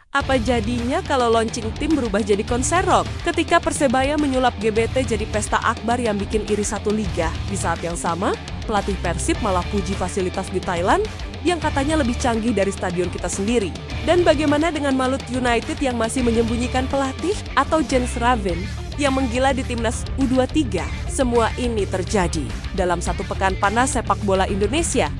Apa jadinya kalau launching tim berubah jadi konser rock? Ketika Persebaya menyulap GBT jadi pesta akbar yang bikin iri satu liga. Di saat yang sama, pelatih Persib malah puji fasilitas di Thailand yang katanya lebih canggih dari stadion kita sendiri. Dan bagaimana dengan Malut United yang masih menyembunyikan pelatih atau Jens Raven yang menggila di timnas U23? Semua ini terjadi dalam satu pekan panas sepak bola Indonesia.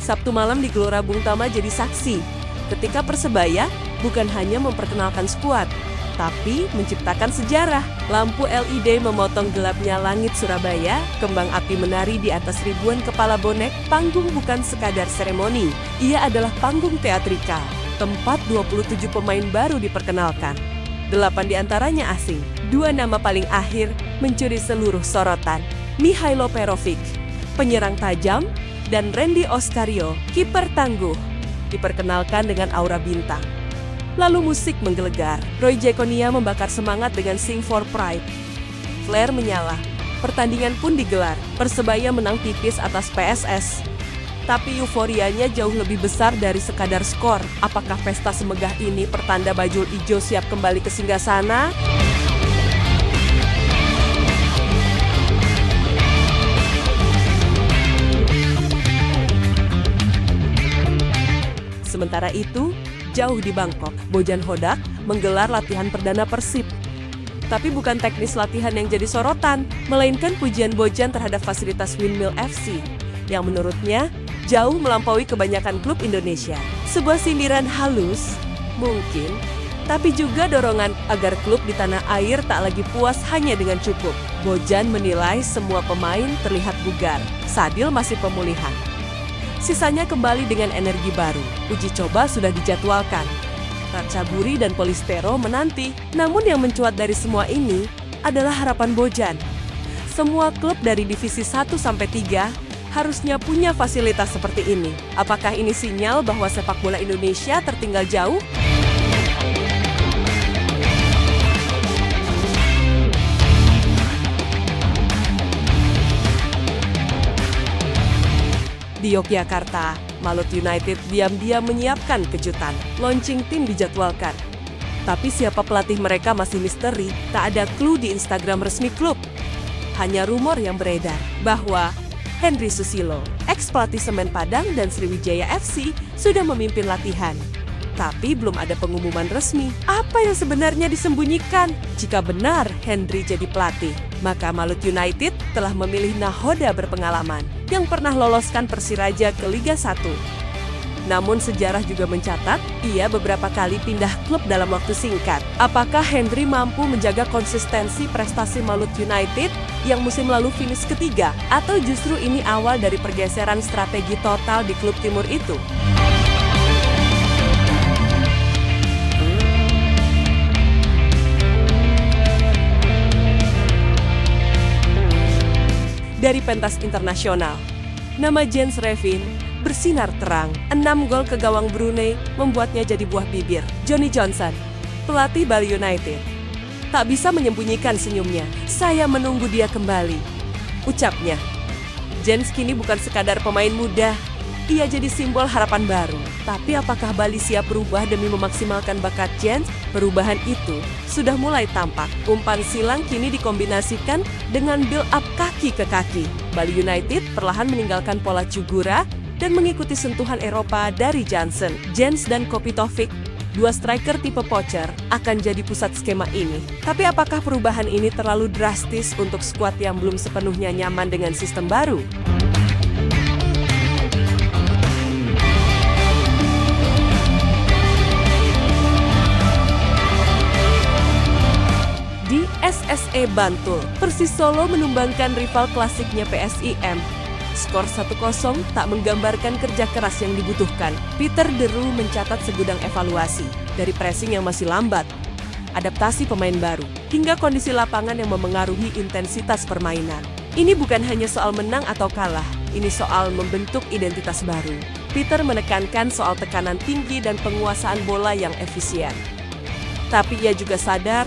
Sabtu malam di Gelora Bung Tama jadi saksi ketika Persebaya bukan hanya memperkenalkan skuad, tapi menciptakan sejarah. Lampu LED memotong gelapnya langit Surabaya, kembang api menari di atas ribuan kepala bonek. Panggung bukan sekadar seremoni, ia adalah panggung teatrikal, tempat 27 pemain baru diperkenalkan. 8 diantaranya asing, 2 nama paling akhir mencuri seluruh sorotan. Mihailo Perovic, penyerang tajam, dan Randy Oskario, kiper tangguh, diperkenalkan dengan aura bintang. Lalu musik menggelegar, Roy Jaconia membakar semangat dengan Sing for Pride. Flare menyala, pertandingan pun digelar, Persebaya menang tipis atas PSS. Tapi euforianya jauh lebih besar dari sekadar skor. Apakah pesta semegah ini pertanda bajul ijo siap kembali ke singgasana? Sementara itu, jauh di Bangkok, Bojan Hodak menggelar latihan perdana Persib. Tapi bukan teknis latihan yang jadi sorotan, melainkan pujian Bojan terhadap fasilitas Windmill FC, yang menurutnya jauh melampaui kebanyakan klub Indonesia. Sebuah sindiran halus, mungkin, tapi juga dorongan agar klub di tanah air tak lagi puas hanya dengan cukup. Bojan menilai semua pemain terlihat bugar, Sadil masih pemulihan. Sisanya kembali dengan energi baru. Uji coba sudah dijadwalkan. Ratchaburi dan Polistero menanti. Namun yang mencuat dari semua ini adalah harapan Bojan. Semua klub dari divisi 1 sampai 3 harusnya punya fasilitas seperti ini. Apakah ini sinyal bahwa sepak bola Indonesia tertinggal jauh? Di Yogyakarta, Malut United diam-diam menyiapkan kejutan. Launching tim dijadwalkan. Tapi siapa pelatih mereka masih misteri, tak ada clue di Instagram resmi klub. Hanya rumor yang beredar bahwa Henry Susilo, ex-pelatih Semen Padang dan Sriwijaya FC, sudah memimpin latihan. Tapi belum ada pengumuman resmi. Apa yang sebenarnya disembunyikan? Jika benar Henry jadi pelatih, maka Malut United telah memilih nahoda berpengalaman yang pernah loloskan Persiraja ke Liga 1. Namun sejarah juga mencatat, ia beberapa kali pindah klub dalam waktu singkat. Apakah Henry mampu menjaga konsistensi prestasi Malut United yang musim lalu finish ketiga? Atau justru ini awal dari pergeseran strategi total di klub timur itu? Dari pentas internasional, nama Jens Raven bersinar terang. 6 gol ke gawang Brunei membuatnya jadi buah bibir. Johnny Johnson, pelatih Bali United, tak bisa menyembunyikan senyumnya. Saya menunggu dia kembali, ucapnya. Jens kini bukan sekadar pemain muda, ia jadi simbol harapan baru. Tapi apakah Bali siap berubah demi memaksimalkan bakat Jens? Perubahan itu sudah mulai tampak. Umpan silang kini dikombinasikan dengan build up kaki ke kaki. Bali United perlahan meninggalkan pola Cugura dan mengikuti sentuhan Eropa dari Jansen. Jens dan Kopitovic, 2 striker tipe poacher, akan jadi pusat skema ini. Tapi apakah perubahan ini terlalu drastis untuk skuad yang belum sepenuhnya nyaman dengan sistem baru? Di SSE Bantul, Persis Solo menumbangkan rival klasiknya PSIM. Skor 1-0 tak menggambarkan kerja keras yang dibutuhkan. Peter Deru mencatat segudang evaluasi, dari pressing yang masih lambat, adaptasi pemain baru, hingga kondisi lapangan yang memengaruhi intensitas permainan. Ini bukan hanya soal menang atau kalah, ini soal membentuk identitas baru. Peter menekankan soal tekanan tinggi dan penguasaan bola yang efisien. Tapi ia juga sadar,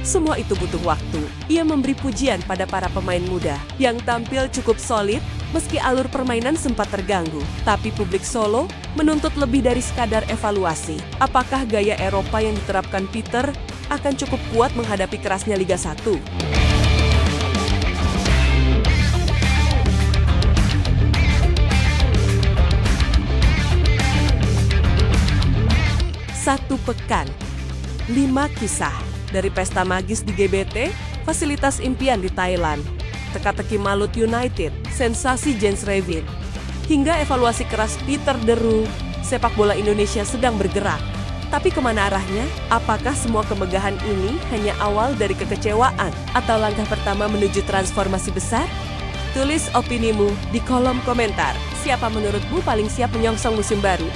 Semua itu butuh waktu. Ia memberi pujian pada para pemain muda yang tampil cukup solid meski alur permainan sempat terganggu. Tapi publik Solo menuntut lebih dari sekadar evaluasi. Apakah gaya Eropa yang diterapkan Peter akan cukup kuat menghadapi kerasnya Liga 1? Satu pekan, 5 kisah dari pesta magis di GBT, fasilitas impian di Thailand, teka-teki Malut United, sensasi Jens Revin, hingga evaluasi keras Peter Deru, sepak bola Indonesia sedang bergerak. Tapi kemana arahnya? Apakah semua kemegahan ini hanya awal dari kekecewaan atau langkah pertama menuju transformasi besar? Tulis opinimu di kolom komentar. Siapa menurutmu paling siap menyongsong musim baru?